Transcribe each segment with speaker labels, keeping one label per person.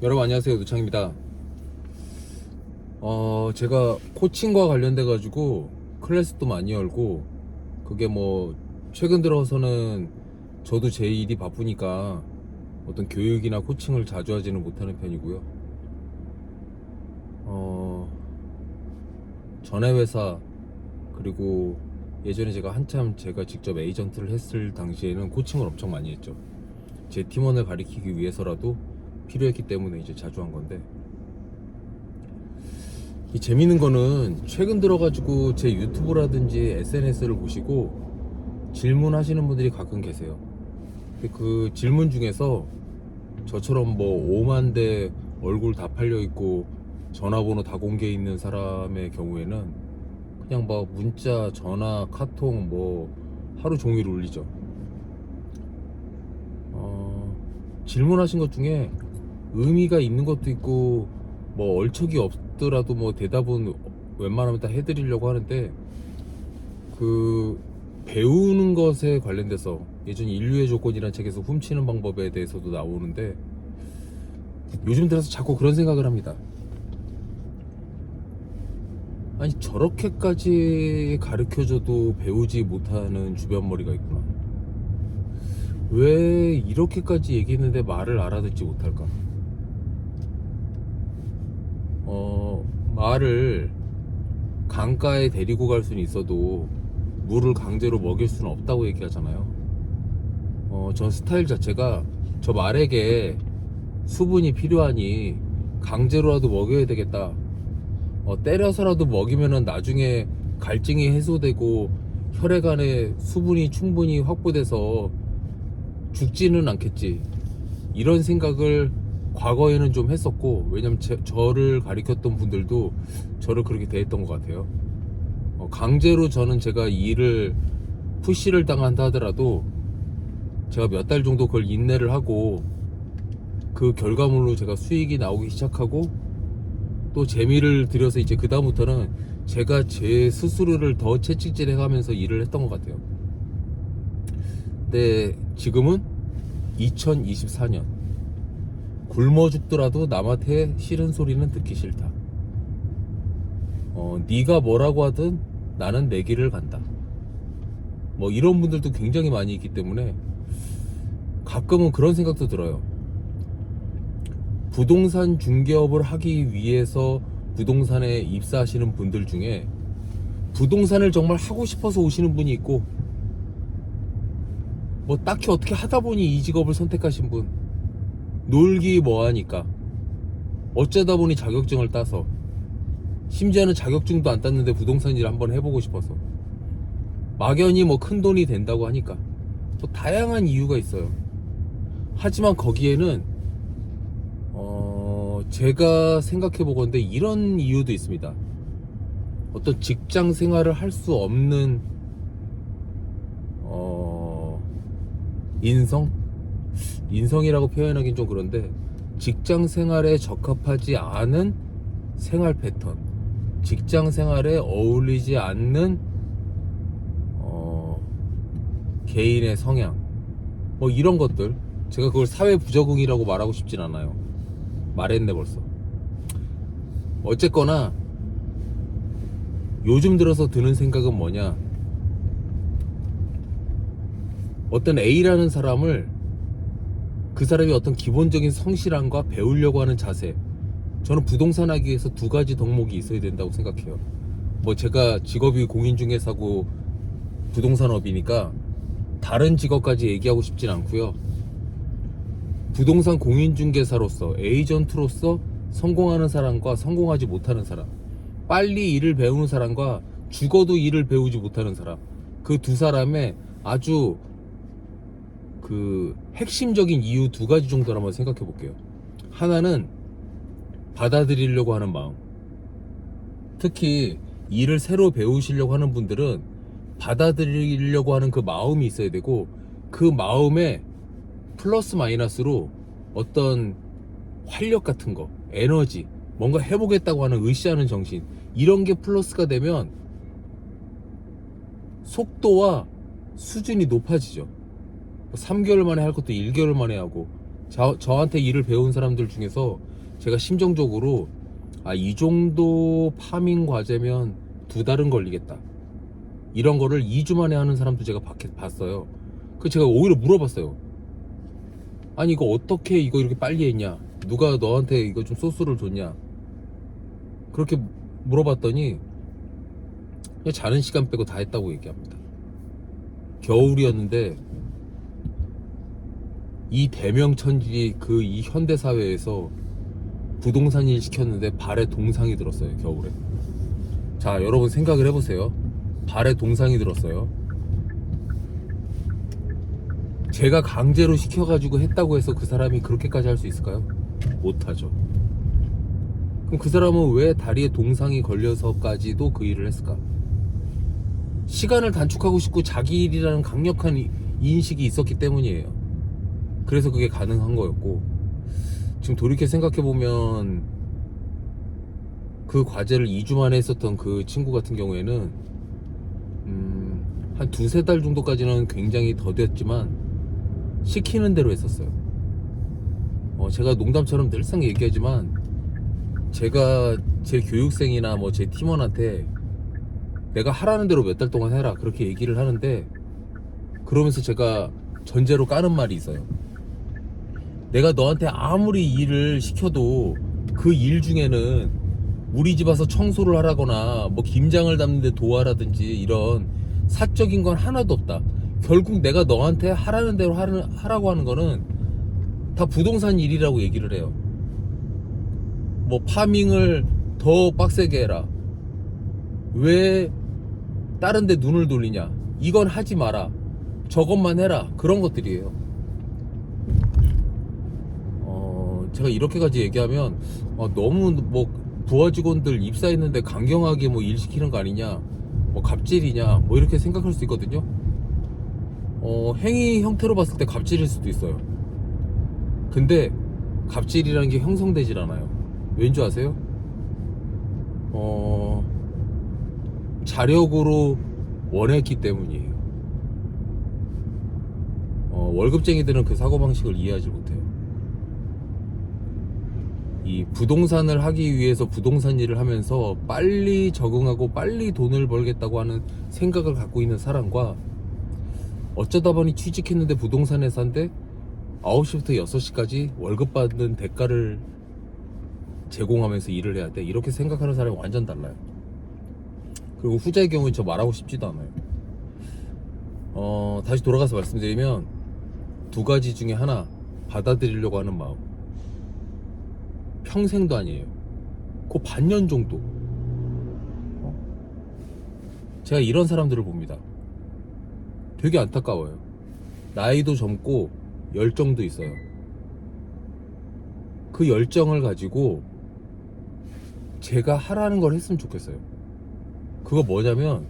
Speaker 1: 여러분 안녕하세요, 노창입니다. 제가 코칭과 관련돼 가지고 클래스도 많이 열고, 그게 뭐 최근 들어서는 저도 제 일이 바쁘니까 어떤 교육이나 코칭을 자주 하지는 못하는 편이고요. 전에 회사, 그리고 예전에 제가 한참 제가 직접 에이전트를 했을 당시에는 코칭을 엄청 많이 했죠. 제 팀원을 가리키기 위해서라도 필요했기 때문에 이제 자주 한 건데, 이 재밌는 거는 최근 들어가지고 제 유튜브라든지 SNS를 보시고 질문하시는 분들이 가끔 계세요. 근데 그 질문 중에서 저처럼 뭐 5만 대 얼굴 다 팔려 있고 전화번호 다 공개 있는 사람의 경우에는 그냥 막 문자, 전화, 카톡 뭐 하루 종일 울리죠. 질문하신 것 중에 의미가 있는 것도 있고 뭐 얼척이 없더라도 뭐 대답은 웬만하면 다 해드리려고 하는데, 그 배우는 것에 관련돼서 예전 인류의 조건이라는 책에서 훔치는 방법에 대해서도 나오는데, 요즘 들어서 자꾸 그런 생각을 합니다. 아니, 저렇게까지 가르쳐줘도 배우지 못하는 주변머리가 있구나. 왜 이렇게까지 얘기했는데 말을 알아듣지 못할까? 말을 강가에 데리고 갈 수는 있어도 물을 강제로 먹일 수는 없다고 얘기하잖아요. 전 스타일 자체가 저 말에게 수분이 필요하니 강제로라도 먹여야 되겠다. 때려서라도 먹이면은 나중에 갈증이 해소되고 혈액 안에 수분이 충분히 확보돼서 죽지는 않겠지, 이런 생각을 과거에는 좀 했었고, 왜냐면 저를 가리켰던 분들도 저를 그렇게 대했던 것 같아요. 강제로 저는 제가 일을 푸시를 당한다 하더라도 제가 몇 달 정도 그걸 인내를 하고, 그 결과물로 제가 수익이 나오기 시작하고 또 재미를 들여서 이제 그 다음부터는 제가 제 스스로를 더 채찍질 해가면서 일을 했던 것 같아요. 근데 지금은 2024년, 굶어 죽더라도 남한테 싫은 소리는 듣기 싫다. 네가 뭐라고 하든 나는 내 길을 간다. 뭐 이런 분들도 굉장히 많이 있기 때문에 가끔은 그런 생각도 들어요. 부동산 중개업을 하기 위해서 부동산에 입사하시는 분들 중에 부동산을 정말 하고 싶어서 오시는 분이 있고, 뭐 딱히 어떻게 하다 보니 이 직업을 선택하신 분, 놀기 뭐하니까 어쩌다 보니 자격증을 따서, 심지어는 자격증도 안 땄는데 부동산 일을 한번 해보고 싶어서, 막연히 뭐 큰 돈이 된다고 하니까, 또 다양한 이유가 있어요. 하지만 거기에는 제가 생각해 보건데 이런 이유도 있습니다. 어떤 직장 생활을 할 수 없는 인성? 인성이라고 표현하긴 좀 그런데, 직장 생활에 적합하지 않은 생활 패턴, 직장 생활에 어울리지 않는 개인의 성향, 뭐 이런 것들, 제가 그걸 사회 부적응이라고 말하고 싶진 않아요. 말했네 벌써. 어쨌거나 요즘 들어서 드는 생각은 뭐냐, 어떤 A라는 사람을, 그 사람이 어떤 기본적인 성실함과 배우려고 하는 자세, 저는 부동산 하기 위해서 두 가지 덕목이 있어야 된다고 생각해요. 뭐 제가 직업이 공인중개사고 부동산업이니까 다른 직업까지 얘기하고 싶진 않고요. 부동산 공인중개사로서, 에이전트로서 성공하는 사람과 성공하지 못하는 사람, 빨리 일을 배우는 사람과 죽어도 일을 배우지 못하는 사람, 그 두 사람의 아주 그 핵심적인 이유 두 가지 정도를 한번 생각해 볼게요. 하나는 받아들이려고 하는 마음. 특히 일을 새로 배우시려고 하는 분들은 받아들이려고 하는 그 마음이 있어야 되고, 그 마음에 플러스 마이너스로 어떤 활력 같은 거, 에너지, 뭔가 해보겠다고 하는 의지하는 정신, 이런 게 플러스가 되면 속도와 수준이 높아지죠. 3개월 만에 할 것도 1개월 만에 하고, 저한테 일을 배운 사람들 중에서 제가 심정적으로 이 정도 파밍 과제면 2달은 걸리겠다, 이런 거를 2주 만에 하는 사람도 제가 봤어요. 그 제가 오히려 물어봤어요. 아니 이거 어떻게 이거 이렇게 빨리 했냐, 누가 너한테 이거 좀 소스를 줬냐, 그렇게 물어봤더니 그냥 자는 시간 빼고 다 했다고 얘기합니다. 겨울이었는데 이 대명천지 그 이 현대사회에서 부동산 일 시켰는데 발에 동상이 들었어요, 겨울에. 자, 여러분 생각을 해보세요. 발에 동상이 들었어요. 제가 강제로 시켜가지고 했다고 해서 그 사람이 그렇게까지 할 수 있을까요? 못하죠. 그럼 그 사람은 왜 다리에 동상이 걸려서까지도 그 일을 했을까? 시간을 단축하고 싶고 자기 일이라는 강력한 인식이 있었기 때문이에요. 그래서 그게 가능한 거였고, 지금 돌이켜 생각해보면 그 과제를 2주 만에 했었던 그 친구 같은 경우에는 한 2-3달 정도까지는 굉장히 더뎠지만 시키는 대로 했었어요. 제가 농담처럼 늘상 얘기하지만 제가 제 교육생이나 뭐 제 팀원한테 내가 하라는 대로 몇 달 동안 해라, 그렇게 얘기를 하는데, 그러면서 제가 전제로 까는 말이 있어요. 내가 너한테 아무리 일을 시켜도 그 일 중에는 우리 집 와서 청소를 하라거나 뭐 김장을 담는데 도와라든지 이런 사적인 건 하나도 없다. 결국 내가 너한테 하라는 대로 하라고 하는 거는 다 부동산 일이라고 얘기를 해요. 뭐 파밍을 더 빡세게 해라, 왜 다른 데 눈을 돌리냐, 이건 하지 마라, 저것만 해라, 그런 것들이에요. 제가 이렇게까지 얘기하면 너무 뭐 부하 직원들 입사했는데 강경하게 뭐 일 시키는 거 아니냐, 뭐 갑질이냐, 뭐 이렇게 생각할 수 있거든요. 행위 형태로 봤을 때 갑질일 수도 있어요. 근데 갑질이라는 게 형성되질 않아요. 왠지 아세요? 자력으로 원했기 때문이에요. 월급쟁이들은 그 사고방식을 이해하지 못해요. 이 부동산을 하기 위해서 부동산 일을 하면서 빨리 적응하고 빨리 돈을 벌겠다고 하는 생각을 갖고 있는 사람과, 어쩌다 보니 취직했는데 부동산 회사인데 9시부터 6시까지 월급 받는 대가를 제공하면서 일을 해야 돼, 이렇게 생각하는 사람이 완전 달라요. 그리고 후자의 경우는 저 말하고 싶지도 않아요. 다시 돌아가서 말씀드리면 2가지 중에 하나, 받아들이려고 하는 마음. 평생도 아니에요. 그 반년 정도. 제가 이런 사람들을 봅니다. 되게 안타까워요. 나이도 젊고 열정도 있어요. 그 열정을 가지고 제가 하라는 걸 했으면 좋겠어요. 그거 뭐냐면,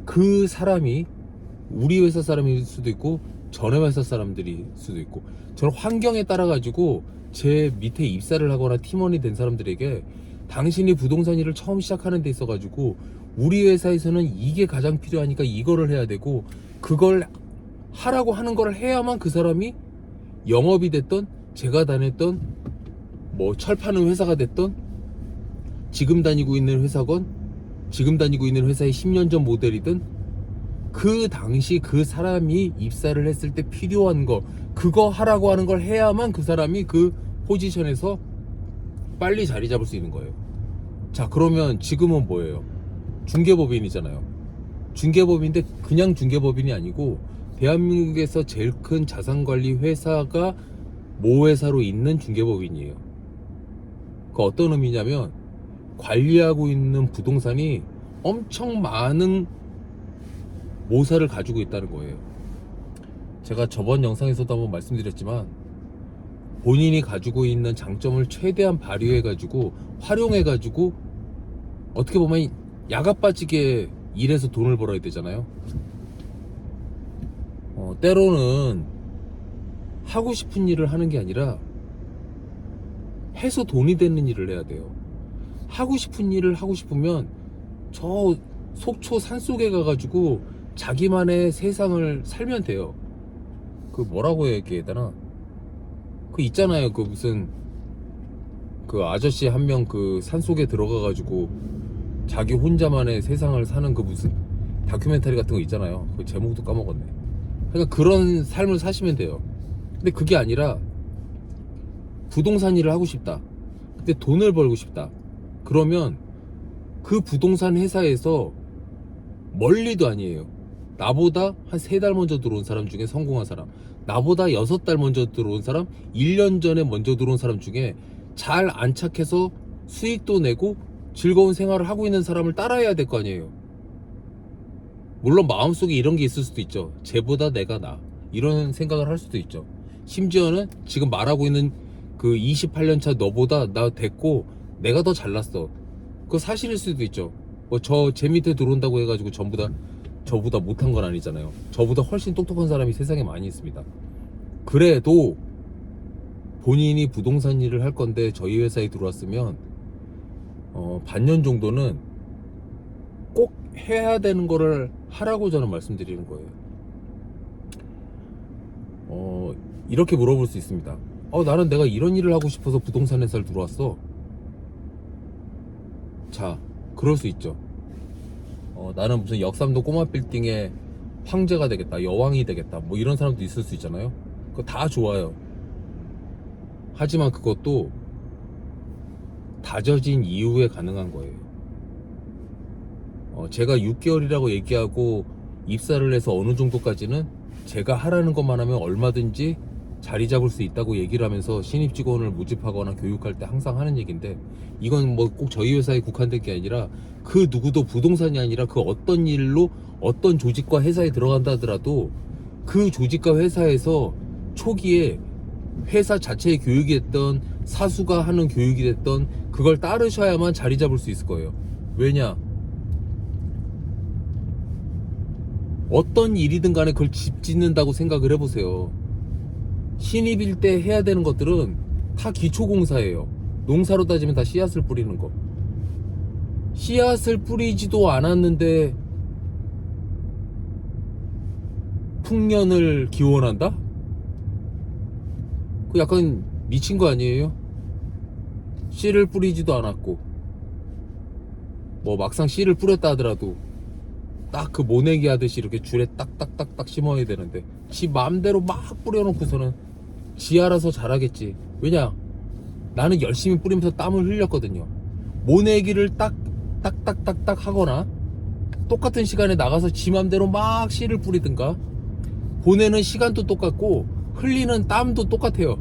Speaker 1: 그 사람이 우리 회사 사람일 수도 있고 전에 회사 사람들일 수도 있고, 저는 환경에 따라 가지고 제 밑에 입사를 하거나 팀원이 된 사람들에게 당신이 부동산 일을 처음 시작하는 데 있어 가지고 우리 회사에서는 이게 가장 필요하니까 이거를 해야 되고, 그걸 하라고 하는 걸 해야만 그 사람이 영업이 됐던, 제가 다녔던 뭐 철 파는 회사가 됐던, 지금 다니고 있는 회사건, 지금 다니고 있는 회사의 10년 전 모델이든, 그 당시 그 사람이 입사를 했을 때 필요한 거, 그거 하라고 하는 걸 해야만 그 사람이 그 포지션에서 빨리 자리 잡을 수 있는 거예요. 자, 그러면 지금은 뭐예요? 중개법인이잖아요. 중개법인인데 그냥 중개법인이 아니고 대한민국에서 제일 큰 자산관리 회사가 모 회사로 있는 중개법인이에요. 그 어떤 의미냐면, 관리하고 있는 부동산이 엄청 많은 모사를 가지고 있다는 거예요. 제가 저번 영상에서도 한번 말씀드렸지만, 본인이 가지고 있는 장점을 최대한 발휘해가지고 활용해가지고 어떻게 보면 야가 빠지게 일해서 돈을 벌어야 되잖아요. 때로는 하고 싶은 일을 하는 게 아니라 해서 돈이 되는 일을 해야 돼요. 하고 싶은 일을 하고 싶으면 저 속초 산속에 가가지고 자기만의 세상을 살면 돼요. 그 뭐라고 얘기해야 되나? 그 있잖아요. 그 무슨 그 아저씨 한 명 그 산속에 들어가가지고 자기 혼자만의 세상을 사는 그 무슨 다큐멘터리 같은 거 있잖아요. 그 제목도 까먹었네. 그러니까 그런 삶을 사시면 돼요. 근데 그게 아니라 부동산 일을 하고 싶다. 근데 돈을 벌고 싶다. 그러면 그 부동산 회사에서 멀리도 아니에요. 나보다 한 3달 먼저 들어온 사람 중에 성공한 사람, 나보다 6달 먼저 들어온 사람, 1년 전에 먼저 들어온 사람 중에 잘 안착해서 수익도 내고 즐거운 생활을 하고 있는 사람을 따라해야 될 거 아니에요. 물론 마음속에 이런 게 있을 수도 있죠. 쟤보다 내가 나, 이런 생각을 할 수도 있죠. 심지어는 지금 말하고 있는 그 28년차 너보다 나 됐고 내가 더 잘났어, 그거 사실일 수도 있죠. 뭐 제 밑에 들어온다고 해가지고 전부 다 저보다 못한 건 아니잖아요. 저보다 훨씬 똑똑한 사람이 세상에 많이 있습니다. 그래도 본인이 부동산 일을 할 건데 저희 회사에 들어왔으면 반년 정도는 꼭 해야 되는 거를 하라고 저는 말씀드리는 거예요. 이렇게 물어볼 수 있습니다. 나는 내가 이런 일을 하고 싶어서 부동산 회사를 들어왔어. 자, 그럴 수 있죠. 나는 무슨 역삼동 꼬마 빌딩의 황제가 되겠다, 여왕이 되겠다, 뭐 이런 사람도 있을 수 있잖아요. 그거 다 좋아요. 하지만 그것도 다져진 이후에 가능한 거예요. 제가 6개월이라고 얘기하고 입사를 해서 어느 정도까지는 제가 하라는 것만 하면 얼마든지 자리 잡을 수 있다고 얘기를 하면서 신입 직원을 모집하거나 교육할 때 항상 하는 얘기인데, 이건 뭐 꼭 저희 회사에 국한된 게 아니라 그 누구도 부동산이 아니라 그 어떤 일로 어떤 조직과 회사에 들어간다 하더라도 그 조직과 회사에서 초기에 회사 자체의 교육이 됐던 사수가 하는 교육이 됐던 그걸 따르셔야만 자리 잡을 수 있을 거예요. 왜냐? 어떤 일이든 간에 그걸 집 짓는다고 생각을 해보세요. 신입일 때 해야 되는 것들은 다 기초공사예요. 농사로 따지면 다 씨앗을 뿌리는 거. 씨앗을 뿌리지도 않았는데 풍년을 기원한다? 그 약간 미친 거 아니에요? 씨를 뿌리지도 않았고 뭐 막상 씨를 뿌렸다 하더라도 딱 그 모내기 하듯이 이렇게 줄에 딱딱딱딱 심어야 되는데 지 맘대로 막 뿌려놓고서는 지 알아서 자라겠지. 왜냐? 나는 열심히 뿌리면서 땀을 흘렸거든요. 모내기를 딱딱딱딱 하거나 똑같은 시간에 나가서 지 맘대로 막 씨를 뿌리든가, 보내는 시간도 똑같고 흘리는 땀도 똑같아요.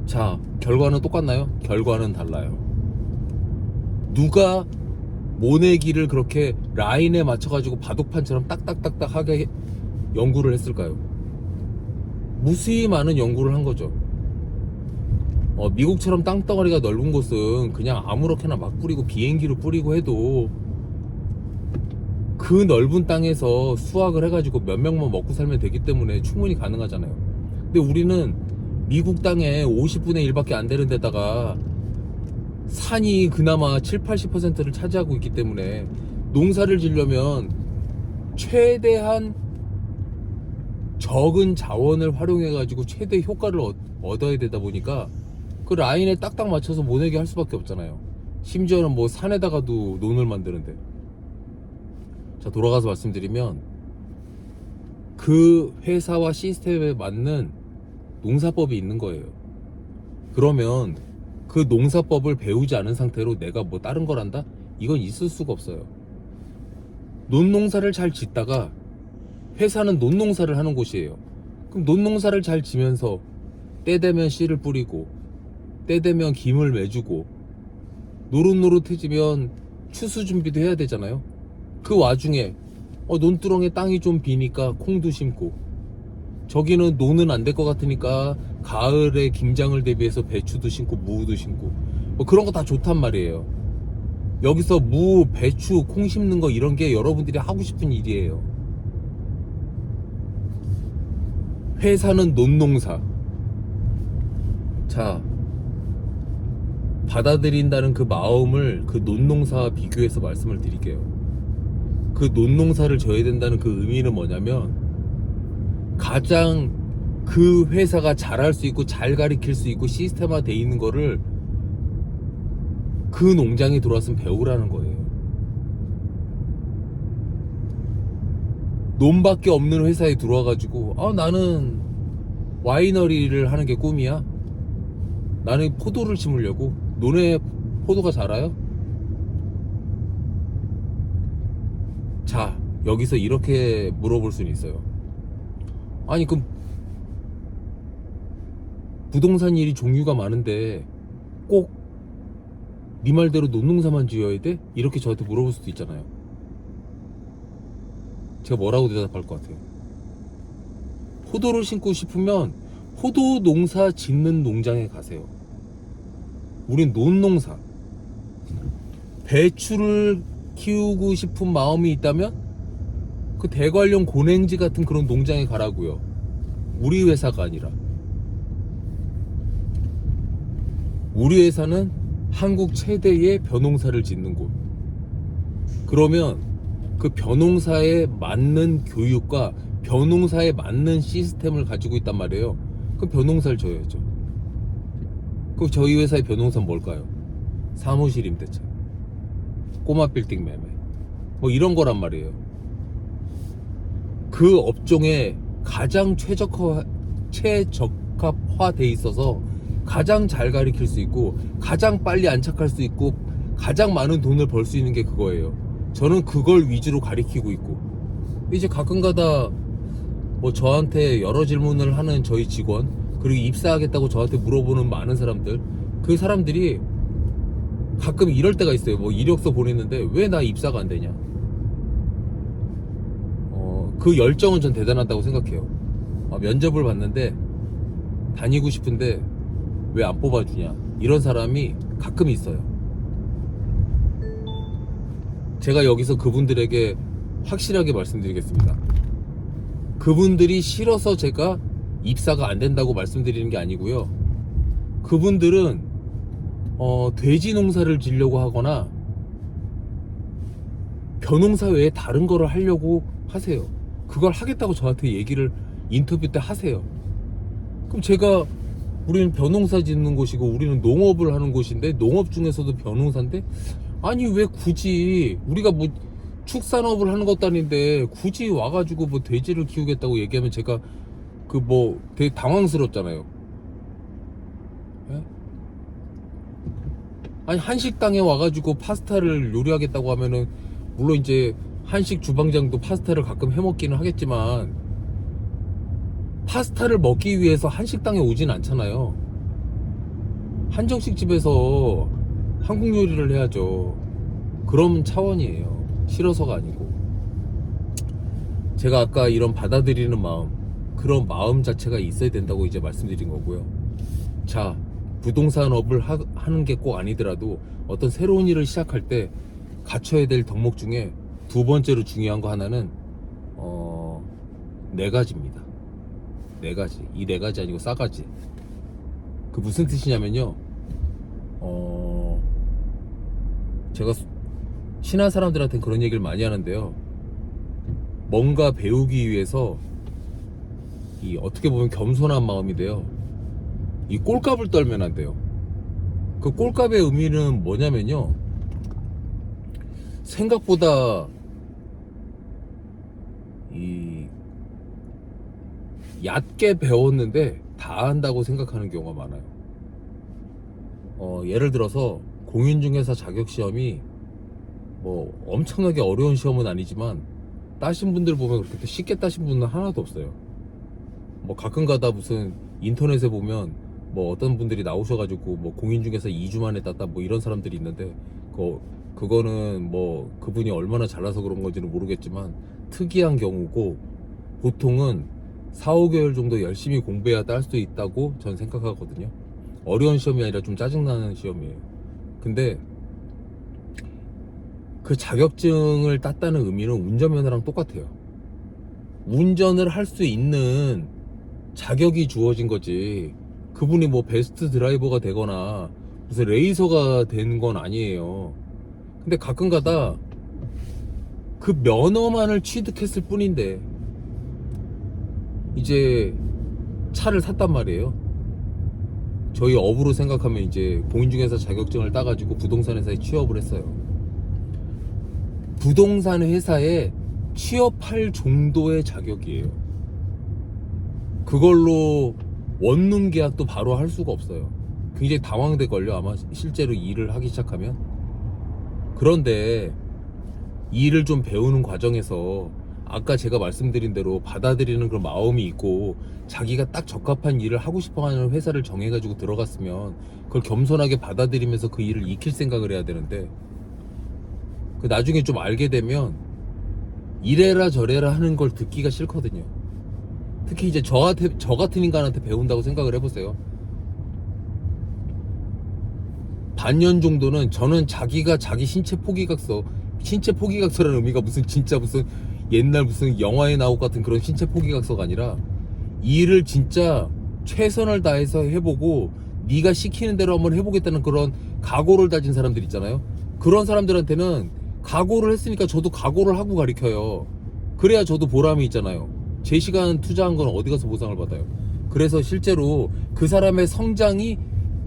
Speaker 1: 자, 결과는 똑같나요? 결과는 달라요. 누가 모내기를 그렇게 라인에 맞춰가지고 바둑판처럼 딱딱딱딱 하게 연구를 했을까요? 무수히 많은 연구를 한 거죠. 미국처럼 땅덩어리가 넓은 곳은 그냥 아무렇게나 막 뿌리고 비행기로 뿌리고 해도 그 넓은 땅에서 수확을 해가지고 몇 명만 먹고 살면 되기 때문에 충분히 가능하잖아요. 근데 우리는 미국 땅에 50분의 1밖에 안 되는 데다가 산이 그나마 70-80%를 차지하고 있기 때문에 농사를 지려면 최대한 적은 자원을 활용해가지고 최대 효과를 얻어야 되다 보니까 그 라인에 딱딱 맞춰서 모내기 할 수밖에 없잖아요. 심지어는 뭐 산에다가도 논을 만드는데. 자, 돌아가서 말씀드리면 그 회사와 시스템에 맞는 농사법이 있는 거예요. 그러면 그 농사법을 배우지 않은 상태로 내가 뭐 다른 걸 한다? 이건 있을 수가 없어요. 논농사를 잘 짓다가 회사는 논농사를 하는 곳이에요. 그럼 논농사를 잘 지면서 때 되면 씨를 뿌리고 때 되면 김을 매주고 노릇노릇해지면 추수 준비도 해야 되잖아요. 그 와중에 논두렁에 땅이 좀 비니까 콩도 심고, 저기는 논은 안 될 것 같으니까 가을에 김장을 대비해서 배추도 심고 무도 심고 뭐 그런 거 다 좋단 말이에요. 여기서 무, 배추, 콩 심는 거 이런 게 여러분들이 하고 싶은 일이에요. 회사는 논농사. 자, 받아들인다는 그 마음을 그 논농사와 비교해서 말씀을 드릴게요. 그 논농사를 져야 된다는 그 의미는 뭐냐면, 가장 그 회사가 잘할 수 있고 잘 가리킬 수 있고 시스템화 돼 있는 거를 그 농장에 들어왔으면 배우라는 거예요. 논밖에 없는 회사에 들어와가지고 나는 와이너리를 하는 게 꿈이야. 나는 포도를 심으려고. 논에 포도가 자라요? 자, 여기서 이렇게 물어볼 수는 있어요. 아니 그럼 부동산 일이 종류가 많은데 꼭 네 말대로 논농사만 지어야 돼? 이렇게 저한테 물어볼 수도 있잖아요. 제가 뭐라고 대답할 것 같아요? 포도를 심고 싶으면 포도 농사 짓는 농장에 가세요. 우린 논농사. 배추를 키우고 싶은 마음이 있다면 그 대관령 고냉지 같은 그런 농장에 가라고요. 우리 회사가 아니라. 우리 회사는 한국 최대의 벼농사를 짓는 곳. 그러면 그 벼농사에 맞는 교육과 벼농사에 맞는 시스템을 가지고 있단 말이에요. 그럼 벼농사를 져야죠. 그럼 저희 회사의 벼농사는 뭘까요? 사무실 임대차, 꼬마 빌딩 매매, 뭐 이런 거란 말이에요. 그 업종에 가장 최적화돼 있어서 가장 잘 가리킬 수 있고 가장 빨리 안착할 수 있고 가장 많은 돈을 벌 수 있는 게 그거예요. 저는 그걸 위주로 가리키고 있고, 이제 가끔가다 뭐 저한테 여러 질문을 하는 저희 직원, 그리고 입사하겠다고 저한테 물어보는 많은 사람들, 그 사람들이 가끔 이럴 때가 있어요. 뭐 이력서 보냈는데 왜 나 입사가 안 되냐. 그 열정은 전 대단하다고 생각해요. 면접을 봤는데 다니고 싶은데 왜 안 뽑아주냐, 이런 사람이 가끔 있어요. 제가 여기서 그분들에게 확실하게 말씀드리겠습니다. 그분들이 싫어서 제가 입사가 안 된다고 말씀드리는 게 아니고요. 그분들은 돼지 농사를 지려고 하거나 벼농사 외에 다른 거를 하려고 하세요. 그걸 하겠다고 저한테 얘기를 인터뷰 때 하세요. 그럼 제가, 우리는 벼농사 짓는 곳이고 우리는 농업을 하는 곳인데, 농업 중에서도 벼농사인데, 아니 왜 굳이 우리가 뭐 축산업을 하는 것도 아닌데 굳이 와가지고 뭐 돼지를 키우겠다고 얘기하면 제가 그 뭐 되게 당황스럽잖아요. 예? 아니 한식당에 와가지고 파스타를 요리하겠다고 하면은, 물론 이제 한식 주방장도 파스타를 가끔 해먹기는 하겠지만 파스타를 먹기 위해서 한식당에 오진 않잖아요. 한정식 집에서 한국 요리를 해야죠. 그런 차원이에요. 싫어서가 아니고. 제가 아까 이런 받아들이는 마음, 그런 마음 자체가 있어야 된다고 이제 말씀드린 거고요. 자, 부동산업을 하는 게 꼭 아니더라도 어떤 새로운 일을 시작할 때 갖춰야 될 덕목 중에 두 번째로 중요한 거 하나는 네 가지입니다. 네 가지. 이 네 가지 아니고 싸가지. 그 무슨 뜻이냐면요. 제가 친한 사람들한테는 그런 얘기를 많이 하는데요. 뭔가 배우기 위해서 이 어떻게 보면 겸손한 마음인데요. 이 꼴값을 떨면 안 돼요. 그 꼴값의 의미는 뭐냐면요. 생각보다 이 얕게 배웠는데 다 한다고 생각하는 경우가 많아요. 예를 들어서 공인중개사 자격시험이 뭐 엄청나게 어려운 시험은 아니지만 따신 분들 보면 그렇게 쉽게 따신 분은 하나도 없어요. 뭐 가끔가다 무슨 인터넷에 보면 뭐 어떤 분들이 나오셔가지고 뭐 공인중개사 2주 만에 땄다 뭐 이런 사람들이 있는데, 그거는 뭐 그분이 얼마나 잘나서 그런 건지는 모르겠지만 특이한 경우고, 보통은 4, 5개월 정도 열심히 공부해야 딸 수 있다고 전 생각하거든요. 어려운 시험이 아니라 좀 짜증나는 시험이에요. 근데 그 자격증을 땄다는 의미는 운전면허랑 똑같아요. 운전을 할 수 있는 자격이 주어진 거지, 그분이 뭐 베스트 드라이버가 되거나 무슨 레이서가 된 건 아니에요. 근데 가끔가다 그 면허만을 취득했을 뿐인데 이제 차를 샀단 말이에요. 저희 업으로 생각하면 이제 공인중개사 자격증을 따가지고 부동산 회사에 취업을 했어요. 부동산 회사에 취업할 정도의 자격이에요. 그걸로 원룸 계약도 바로 할 수가 없어요. 굉장히 당황될걸요, 아마 실제로 일을 하기 시작하면. 그런데 일을 좀 배우는 과정에서 아까 제가 말씀드린 대로 받아들이는 그런 마음이 있고 자기가 딱 적합한 일을 하고 싶어하는 회사를 정해가지고 들어갔으면 그걸 겸손하게 받아들이면서 그 일을 익힐 생각을 해야 되는데, 그 나중에 좀 알게 되면 이래라 저래라 하는 걸 듣기가 싫거든요. 특히 이제 저 같은 인간한테 배운다고 생각을 해보세요. 반년 정도는 저는 자기가 자기 신체 포기각서라는 의미가 무슨 진짜 무슨 옛날 무슨 영화에 나올 것 같은 그런 신체 포기각서가 아니라 일을 진짜 최선을 다해서 해보고 네가 시키는 대로 한번 해보겠다는 그런 각오를 다진 사람들 있잖아요. 그런 사람들한테는 각오를 했으니까 저도 각오를 하고 가르쳐요. 그래야 저도 보람이 있잖아요. 제 시간 투자한 건 어디 가서 보상을 받아요. 그래서 실제로 그 사람의 성장이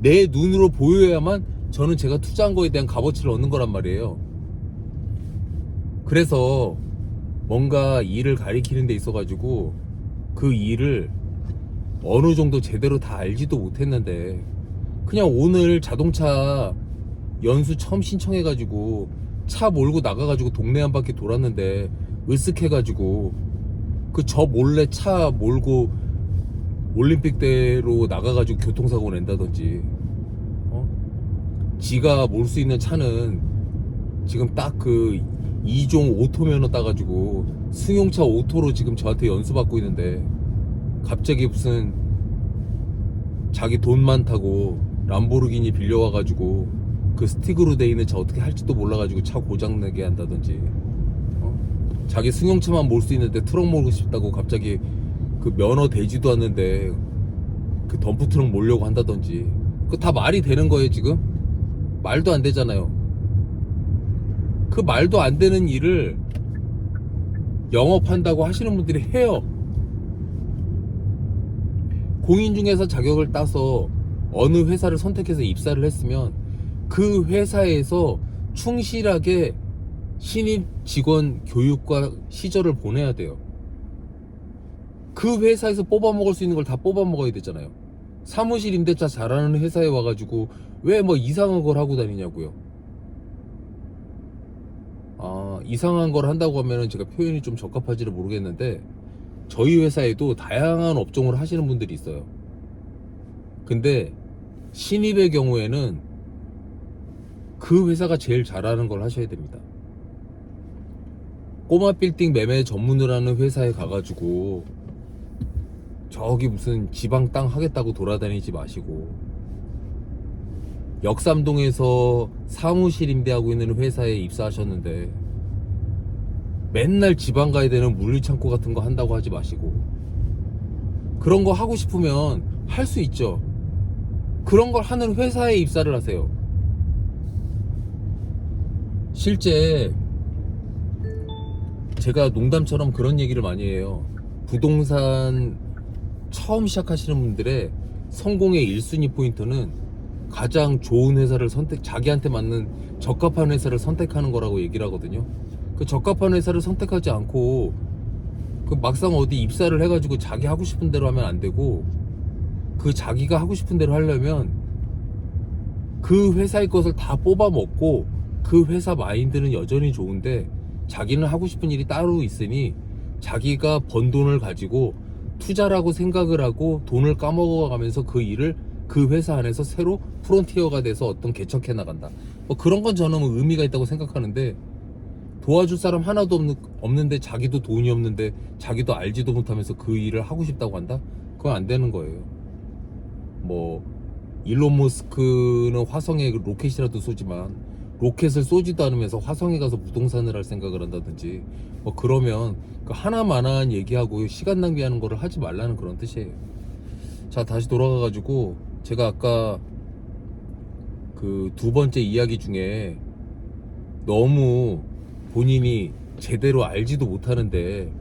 Speaker 1: 내 눈으로 보여야만 저는 제가 투자한 거에 대한 값어치를 얻는 거란 말이에요. 그래서 뭔가 일을 가리키는 데 있어가지고 그 일을 어느 정도 제대로 다 알지도 못했는데 그냥 오늘 자동차 연수 처음 신청해가지고 차 몰고 나가가지고 동네 한 바퀴 돌았는데 으쓱해가지고 그 저 몰래 차 몰고 올림픽대로 나가가지고 교통사고 낸다든지, 지가 몰 수 있는 차는 지금 딱 그 2종 오토 면허 따가지고 승용차 오토로 지금 저한테 연수받고 있는데 갑자기 무슨 자기 돈 많다고 람보르기니 빌려와가지고 그 스틱으로 돼 있는 차 어떻게 할지도 몰라가지고 차 고장내게 한다든지, 자기 승용차만 몰 수 있는데 트럭 몰고 싶다고 갑자기 그 면허 되지도 않는데 그 덤프 트럭 몰려고 한다든지, 그 다 말이 되는 거예요 지금? 말도 안 되잖아요. 그 말도 안 되는 일을 영업한다고 하시는 분들이 해요. 공인중개사 자격을 따서 어느 회사를 선택해서 입사를 했으면 그 회사에서 충실하게 신입 직원 교육과 시절을 보내야 돼요. 그 회사에서 뽑아먹을 수 있는 걸 다 뽑아먹어야 되잖아요. 사무실 임대차 잘하는 회사에 와가지고 왜 뭐 이상한 걸 하고 다니냐고요. 이상한 걸 한다고 하면은 제가 표현이 좀 적합할지는 모르겠는데 저희 회사에도 다양한 업종을 하시는 분들이 있어요. 근데 신입의 경우에는 그 회사가 제일 잘하는 걸 하셔야 됩니다. 꼬마 빌딩 매매 전문을 하는 회사에 가가지고 저기 무슨 지방 땅 하겠다고 돌아다니지 마시고, 역삼동에서 사무실 임대하고 있는 회사에 입사하셨는데 맨날 지방 가야 되는 물류창고 같은 거 한다고 하지 마시고, 그런 거 하고 싶으면 할 수 있죠. 그런 걸 하는 회사에 입사를 하세요. 실제 제가 농담처럼 그런 얘기를 많이 해요. 부동산 처음 시작하시는 분들의 성공의 1순위 포인트는 가장 좋은 회사를 자기한테 맞는 적합한 회사를 선택하는 거라고 얘기를 하거든요. 그 적합한 회사를 선택하지 않고 그 막상 어디 입사를 해가지고 자기 하고 싶은 대로 하면 안 되고, 그 자기가 하고 싶은 대로 하려면 그 회사의 것을 다 뽑아 먹고 그 회사 마인드는 여전히 좋은데 자기는 하고 싶은 일이 따로 있으니 자기가 번 돈을 가지고 투자라고 생각을 하고 돈을 까먹어가면서 그 일을 그 회사 안에서 새로 프론티어가 돼서 어떤 개척해 나간다. 뭐 그런 건 저는 의미가 있다고 생각하는데, 도와줄 사람 하나도 없는데 자기도 돈이 없는데 자기도 알지도 못하면서 그 일을 하고 싶다고 한다? 그건 안 되는 거예요. 뭐 일론 머스크는 화성에 로켓이라도 쏘지만 로켓을 쏘지도 않으면서 화성에 가서 부동산을 할 생각을 한다든지, 뭐 그러면 그 하나만한 얘기하고 시간 낭비하는 거를 하지 말라는 그런 뜻이에요. 자, 다시 돌아가가지고 제가 아까 그 두 번째 이야기 중에 너무 본인이 제대로 알지도 못하는데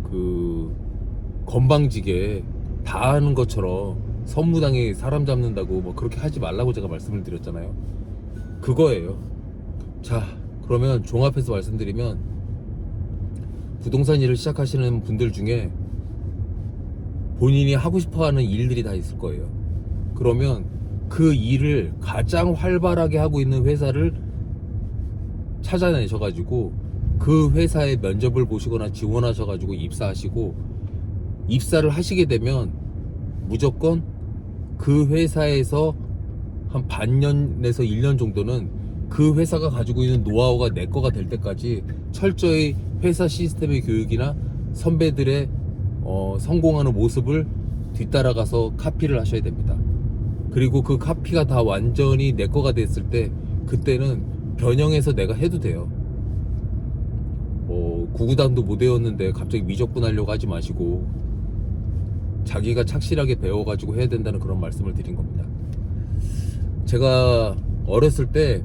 Speaker 1: 그 건방지게 다 하는 것처럼 선무당에 사람 잡는다고 뭐 그렇게 하지 말라고 제가 말씀을 드렸잖아요. 그거예요. 자, 그러면 종합해서 말씀드리면, 부동산 일을 시작하시는 분들 중에 본인이 하고 싶어 하는 일들이 다 있을 거예요. 그러면 그 일을 가장 활발하게 하고 있는 회사를 찾아내셔가지고 그 회사에 면접을 보시거나 지원하셔가지고 입사하시고, 입사를 하시게 되면 무조건 그 회사에서 한 반년에서 1년 정도는 그 회사가 가지고 있는 노하우가 내 거가 될 때까지 철저히 회사 시스템의 교육이나 선배들의 성공하는 모습을 뒤따라가서 카피를 하셔야 됩니다. 그리고 그 카피가 다 완전히 내 거가 됐을 때, 그때는 변형해서 내가 해도 돼요. 구구단도 못 외웠는데 갑자기 미적분 하려고 하지 마시고, 자기가 착실하게 배워가지고 해야 된다는 그런 말씀을 드린 겁니다. 제가 어렸을 때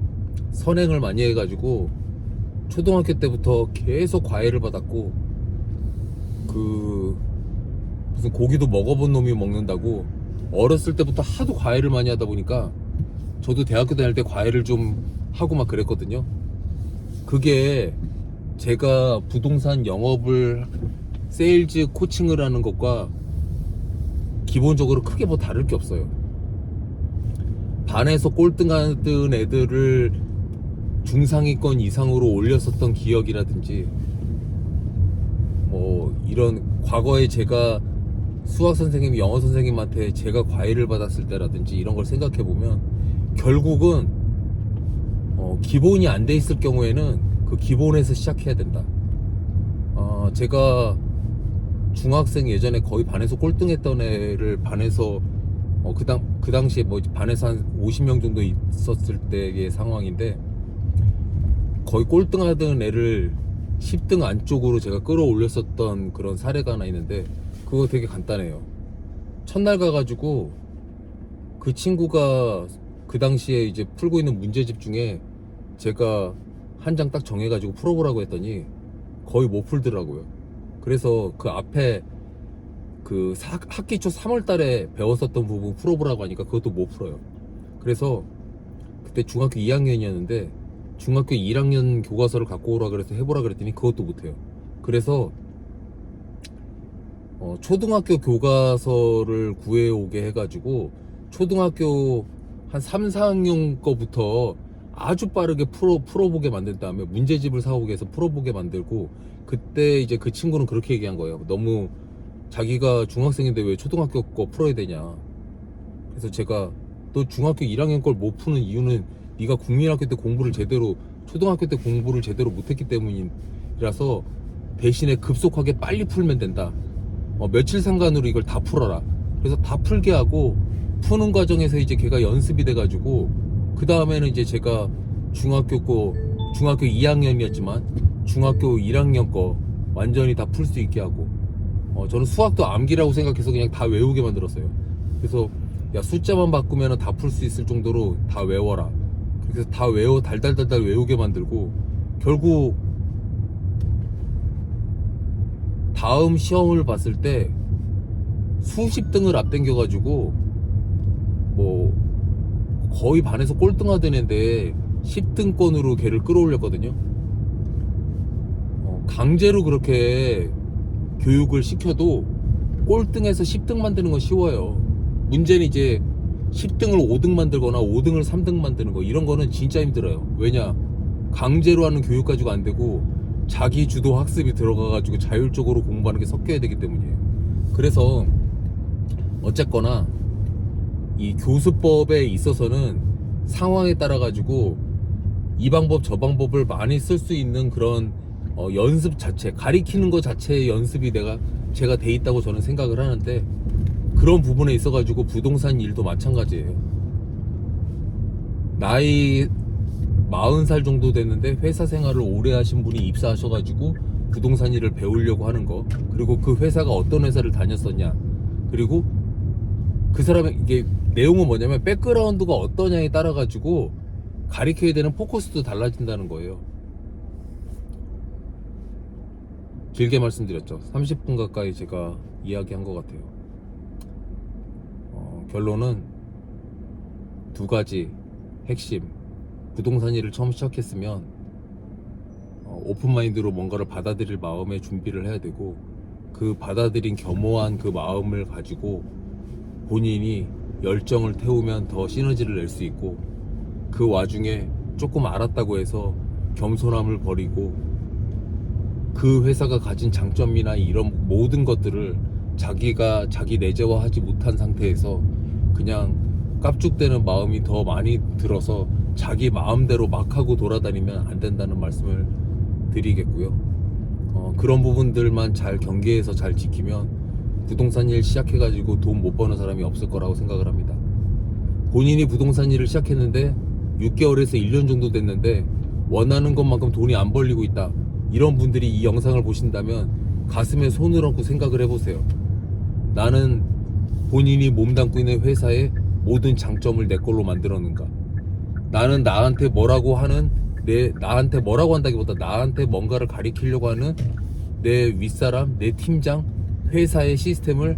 Speaker 1: 선행을 많이 해가지고 초등학교 때부터 계속 과외를 받았고, 무슨 고기도 먹어본 놈이 먹는다고 어렸을 때부터 하도 과외를 많이 하다 보니까, 저도 대학교 다닐 때 과외를 좀 하고 막 그랬거든요. 그게 제가 부동산 영업을, 세일즈 코칭을 하는 것과 기본적으로 크게 뭐 다를 게 없어요. 반에서 꼴등하던 애들을 중상위권 이상으로 올렸었던 기억이라든지, 뭐 이런 과거에 제가 수학 선생님, 영어 선생님한테 제가 과외를 받았을 때라든지 이런 걸 생각해 보면, 결국은 기본이 안 돼 있을 경우에는 그 기본에서 시작해야 된다. 제가 중학생 예전에 거의 반에서 꼴등했던 애를 반에서 그 당시에 뭐 반에서 한 50명 정도 있었을 때의 상황인데, 거의 꼴등하던 애를 10등 안쪽으로 제가 끌어올렸었던 그런 사례가 하나 있는데, 그거 되게 간단해요. 첫날 가가지고 그 친구가 그 당시에 이제 풀고 있는 문제집 중에 제가 한 장 딱 정해가지고 풀어보라고 했더니 거의 못 풀더라고요. 그래서 그 앞에 학기 초 3월 달에 배웠었던 부분 풀어보라고 하니까 그것도 못 풀어요. 그래서 그때 중학교 2학년이었는데 중학교 1학년 교과서를 갖고 오라 그래서 해보라 그랬더니 그것도 못해요. 그래서 초등학교 교과서를 구해오게 해가지고 초등학교 한 3, 4학년 거부터 아주 빠르게 풀어보게 만든 다음에 문제집을 사오게 해서 풀어보게 만들고, 그때 이제 그 친구는 그렇게 얘기한 거예요. 너무 자기가 중학생인데 왜 초등학교 거 풀어야 되냐. 그래서 제가, 너 중학교 1학년 걸 못 푸는 이유는 네가 국민학교 때 공부를 제대로, 초등학교 때 공부를 제대로 못했기 때문이라서 대신에 급속하게 빨리 풀면 된다. 며칠 상간으로 이걸 다 풀어라. 그래서 다 풀게 하고, 푸는 과정에서 이제 걔가 연습이 돼가지고, 그 다음에는 이제 제가 중학교 2학년이었지만 중학교 1학년 거 완전히 다 풀 수 있게 하고, 저는 수학도 암기라고 생각해서 그냥 다 외우게 만들었어요. 그래서 야, 숫자만 바꾸면 다 풀 수 있을 정도로 다 외워라. 그래서 다 달달달달 외우게 만들고, 결국 다음 시험을 봤을 때 수십 등을 앞당겨가지고 뭐 거의 반에서 꼴등하던 애인데 10등권으로 걔를 끌어올렸거든요. 강제로 그렇게 교육을 시켜도 꼴등에서 10등 만드는 건 쉬워요. 문제는 이제 10등을 5등 만들거나 5등을 3등 만드는 거, 이런 거는 진짜 힘들어요. 왜냐, 강제로 하는 교육 가지고 안 되고 자기 주도 학습이 들어가가지고 자율적으로 공부하는 게 섞여야 되기 때문이에요. 그래서 어쨌거나 이 교수법에 있어서는 상황에 따라 가지고 이 방법 저 방법을 많이 쓸 수 있는 그런 연습 자체, 가리키는 것 자체의 연습이 제가 돼 있다고 저는 생각을 하는데, 그런 부분에 있어 가지고 부동산 일도 마찬가지예요. 나이 40살 정도 됐는데 회사 생활을 오래 하신 분이 입사하셔가지고 부동산 일을 배우려고 하는 거, 그리고 그 회사가 어떤 회사를 다녔었냐, 그리고 그 사람의 이게 내용은 뭐냐면 백그라운드가 어떠냐에 따라 가지고 가리켜야 되는 포커스도 달라진다는 거예요. 길게 말씀드렸죠. 30분 가까이 제가 이야기한 것 같아요. 결론은 두 가지 핵심. 부동산 일을 처음 시작했으면 오픈마인드로 뭔가를 받아들일 마음의 준비를 해야 되고, 그 받아들인 겸허한 그 마음을 가지고 본인이 열정을 태우면 더 시너지를 낼 수 있고, 그 와중에 조금 알았다고 해서 겸손함을 버리고 그 회사가 가진 장점이나 이런 모든 것들을 자기가 자기 내재화하지 못한 상태에서 그냥 깝죽대는 마음이 더 많이 들어서 자기 마음대로 막 하고 돌아다니면 안 된다는 말씀을 드리겠고요. 그런 부분들만 잘 경계해서 잘 지키면 부동산 일 시작해가지고 돈 못 버는 사람이 없을 거라고 생각을 합니다. 본인이 부동산 일을 시작했는데 6개월에서 1년 정도 됐는데 원하는 것만큼 돈이 안 벌리고 있다, 이런 분들이 이 영상을 보신다면 가슴에 손을 얹고 생각을 해보세요. 나는 본인이 몸담고 있는 회사의 모든 장점을 내 걸로 만들었는가? 나는 나한테 뭐라고 하는, 나한테 뭐라고 한다기보다 나한테 뭔가를 가리키려고 하는 내 윗사람, 내 팀장, 회사의 시스템을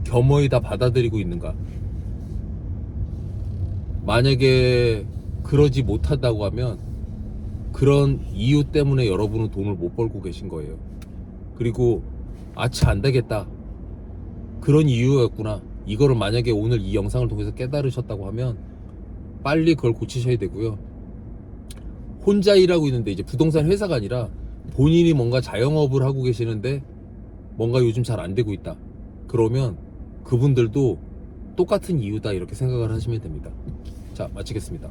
Speaker 1: 겸허히 다 받아들이고 있는가? 만약에 그러지 못한다고 하면 그런 이유 때문에 여러분은 돈을 못 벌고 계신 거예요. 그리고 아차 안 되겠다, 그런 이유였구나, 이거를 만약에 오늘 이 영상을 통해서 깨달으셨다고 하면 빨리 그걸 고치셔야 되고요. 혼자 일하고 있는데, 이제 부동산 회사가 아니라 본인이 뭔가 자영업을 하고 계시는데 뭔가 요즘 잘 안 되고 있다, 그러면 그분들도 똑같은 이유다, 이렇게 생각을 하시면 됩니다. 자, 마치겠습니다.